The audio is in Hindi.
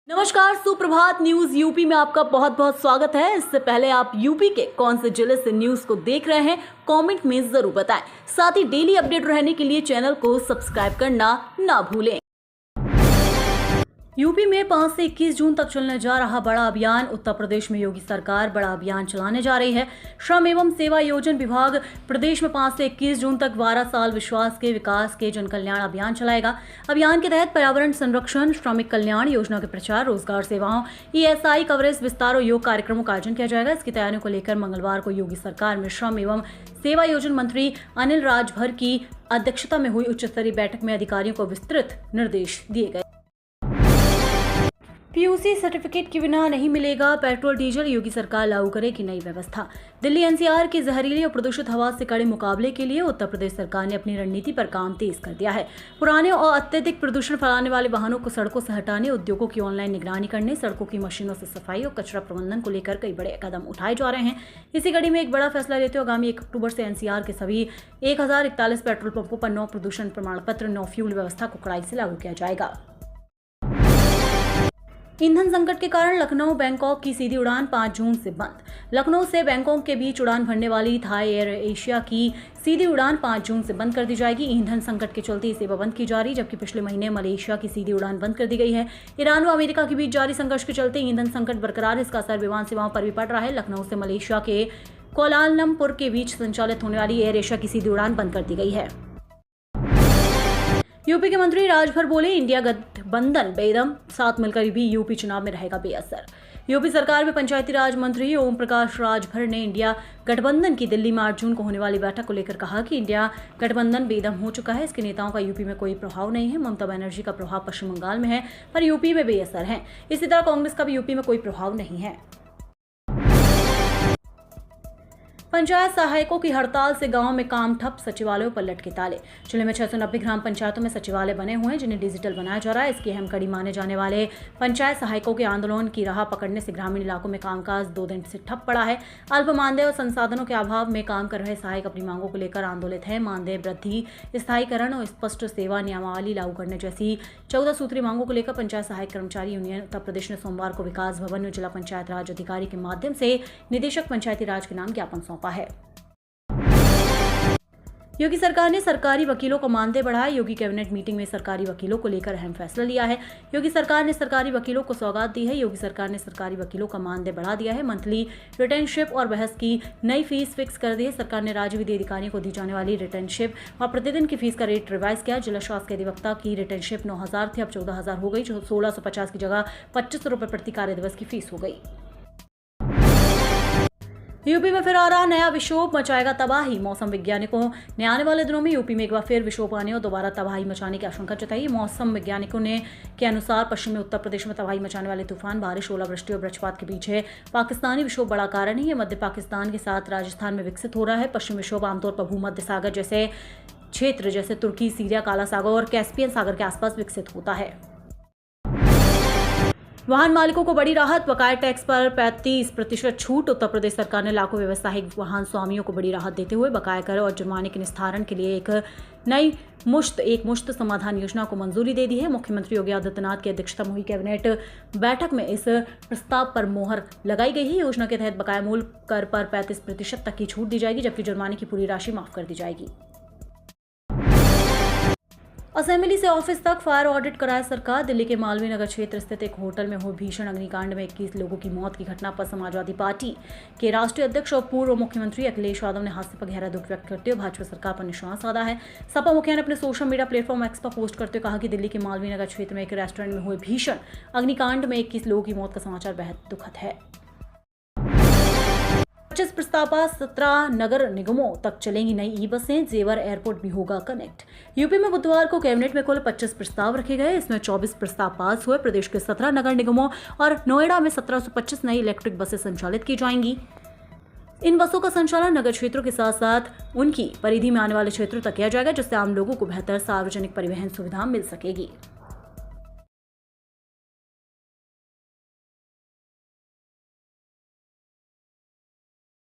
नमस्कार, सुप्रभात न्यूज यूपी में आपका बहुत बहुत स्वागत है। इससे पहले आप यूपी के कौन से जिले से न्यूज को देख रहे हैं कमेंट में जरूर बताएं। साथ ही डेली अपडेट रहने के लिए चैनल को सब्सक्राइब करना ना भूलें। यूपी में 5 से 21 जून तक चलने जा रहा बड़ा अभियान। उत्तर प्रदेश में योगी सरकार बड़ा अभियान चलाने जा रही है। श्रम एवं सेवा योजन विभाग प्रदेश में 5 से 21 जून तक 12 साल विश्वास के विकास के जन कल्याण अभियान चलाएगा। अभियान के तहत पर्यावरण संरक्षण, श्रमिक कल्याण योजना के प्रचार, रोजगार सेवाओं, ESI कवरेज विस्तार और योग कार्यक्रमों का आयोजन किया जाएगा। इसकी तैयारियों को लेकर मंगलवार को योगी सरकार में श्रम एवं सेवा योजन मंत्री अनिल राजभर की अध्यक्षता में हुई उच्च स्तरीय बैठक में अधिकारियों को विस्तृत निर्देश दिए गए। PUC सर्टिफिकेट के बिना नहीं मिलेगा पेट्रोल डीजल, योगी सरकार लागू करेगी नई व्यवस्था। दिल्ली NCR की जहरीली और प्रदूषित हवा से कड़े मुकाबले के लिए उत्तर प्रदेश सरकार ने अपनी रणनीति पर काम तेज कर दिया है। पुराने और अत्यधिक प्रदूषण फैलाने वाले वाहनों को सड़कों से हटाने, उद्योगों की ऑनलाइन निगरानी करने, सड़कों की मशीनों से सफाई और कचरा प्रबंधन को लेकर कई बड़े कदम उठाए जा रहे हैं। इसी कड़ी में एक बड़ा फैसला लेते हुए आगामी 1 अक्टूबर से NCR के सभी 1041 पेट्रोल पंपों पर नो प्रदूषण प्रमाण पत्र, नो फ्यूल व्यवस्था को कड़ाई से लागू किया जाएगा। ईंधन संकट के कारण लखनऊ बैंकॉक की सीधी उड़ान 5 जून से बंद। लखनऊ से बैंकॉक के बीच उड़ान भरने वाली थाई एयर एशिया की सीधी उड़ान 5 जून से बंद कर दी जाएगी। ईंधन संकट के चलते ये सेवा बंद की जा रही, जबकि पिछले महीने मलेशिया की सीधी उड़ान बंद कर दी गई है। ईरान व अमेरिका के बीच जारी संघर्ष के चलते ईंधन संकट बरकरार, इसका असर विमान सेवाओं पर भी पड़ रहा है। लखनऊ से मलेशिया के कोलालमपुर के बीच संचालित होने वाली एयर एशिया की सीधी उड़ान बंद कर दी गई है। यूपी के मंत्री राजभर बोले, इंडिया गठबंधन बेदम साथ मिलकर भी यूपी चुनाव में रहेगा बेअसर। यूपी सरकार में पंचायती राज मंत्री ओम प्रकाश राजभर ने इंडिया गठबंधन की दिल्ली में 8 जून को होने वाली बैठक को लेकर कहा कि इंडिया गठबंधन बेदम हो चुका है। इसके नेताओं का यूपी में कोई प्रभाव नहीं है। ममता बनर्जी का प्रभाव पश्चिम बंगाल में है, पर यूपी में बेअसर है। इसी तरह कांग्रेस का भी यूपी में कोई प्रभाव नहीं है। पंचायत सहायकों की हड़ताल से गांव में काम ठप, सचिवालयों पर लटके ताले। जिले में 690 ग्राम पंचायतों में सचिवालय बने हुए हैं, जिन्हें डिजिटल बनाया जा रहा है। इसकी अहम कड़ी माने जाने वाले पंचायत सहायकों के आंदोलन की राह पकड़ने से ग्रामीण इलाकों में कामकाज 2 दिन से ठप पड़ा है। अल्प मानदेय और संसाधनों के अभाव में काम कर रहे सहायक अपनी मांगों को लेकर आंदोलित है। मानदेय वृद्धि, स्थायीकरण और स्पष्ट सेवा नियमावली लागू करने जैसी 14 सूत्री मांगों को लेकर पंचायत सहायक कर्मचारी यूनियन उत्तर प्रदेश ने सोमवार को विकास भवन में जिला पंचायत राज अधिकारी के माध्यम से निदेशक पंचायती राज के नाम ज्ञापन सौंपा है। योगी सरकार ने सरकारी वकीलों को मानदेय बढ़ाया। योगी कैबिनेट मीटिंग में सरकारी वकीलों को लेकर अहम फैसला लिया है। योगी सरकार ने सरकारी वकीलों को सौगात दी है। योगी सरकार ने सरकारी वकीलों का मानदेय बढ़ा दिया है। मंथली रिटर्नशिप और बहस की नई फीस फिक्स कर दी है। सरकार ने राज्य विधि अधिकारियों को दी जाने वाली रिटर्नशिप और प्रतिदिन की फीस का रेट रिवाइज किया। जिला शासकीय अधिवक्ता की रिटर्नशिप 9,000 थी, अब 14,000 हो गई, जो 1650 की जगह 2500 रुपये प्रति कार्य दिवस की फीस हो गई। यूपी में फिर आ रहा नया विक्षोभ, मचाएगा तबाही। मौसम वैज्ञानिकों ने आने वाले दिनों में यूपी में एक बार फिर विक्षोभ आने और दोबारा तबाही मचाने की आशंका जताई। मौसम वैज्ञानिकों के अनुसार पश्चिमी उत्तर प्रदेश में तबाही मचाने वाले तूफान, बारिश, ओलावृष्टि और वज्रपात के पीछे पाकिस्तानी विक्षोभ बड़ा कारण है। ये मध्य पाकिस्तान के साथ राजस्थान में विकसित हो रहा है। पश्चिमी विक्षोभ आमतौर पर भूमध्य सागर जैसे क्षेत्र जैसे तुर्की, सीरिया, काला सागर और कैस्पियन सागर के आसपास विकसित होता है। वाहन मालिकों को बड़ी राहत, बकाया टैक्स पर 35% छूट। उत्तर प्रदेश सरकार ने लाखों व्यावसायिक वाहन स्वामियों को बड़ी राहत देते हुए बकाया कर और जुर्माने के निस्तारण के लिए एक नई मुश्त समाधान योजना को मंजूरी दे दी है। मुख्यमंत्री योगी आदित्यनाथ की अध्यक्षता में हुई कैबिनेट बैठक में इस प्रस्ताव पर मोहर लगाई गई है। योजना के तहत बकाया मूल कर पर 35% तक की छूट दी जाएगी, जबकि जुर्माने की पूरी राशि माफ कर दी जाएगी। असेंबली से ऑफिस तक फायर ऑडिट कराए सरकार। दिल्ली के मालवीय नगर क्षेत्र स्थित एक होटल में हुए भीषण अग्निकांड में 21 लोगों की मौत की घटना पर समाजवादी पार्टी के राष्ट्रीय अध्यक्ष और पूर्व मुख्यमंत्री अखिलेश यादव ने हादसे पर गहरा दुख व्यक्त करते हुए भाजपा सरकार पर निशाना साधा है। सपा मुखिया ने अपने सोशल मीडिया प्लेटफॉर्म एक्स पर पोस्ट करते हुए कहा कि दिल्ली के मालवीय नगर क्षेत्र में एक रेस्टोरेंट में हुए भीषण अग्निकांड में 21 लोगों की मौत का समाचार बेहद दुखद है। 25 प्रस्ताव पास, 17 नगर निगमों तक चलेंगी नई ई-बसें, जेवर एयरपोर्ट भी होगा कनेक्ट। यूपी में बुधवार को कैबिनेट में कुल 25 प्रस्ताव रखे गए। इसमें 24 प्रस्ताव पास हुए। प्रदेश के 17 नगर निगमों और नोएडा में 1725 नई इलेक्ट्रिक बसें संचालित की जाएंगी। इन बसों का संचालन नगर क्षेत्रों के साथ साथ उनकी परिधि में आने वाले क्षेत्रों तक किया जाएगा, जिससे आम लोगों को बेहतर सार्वजनिक परिवहन सुविधा मिल सकेगी।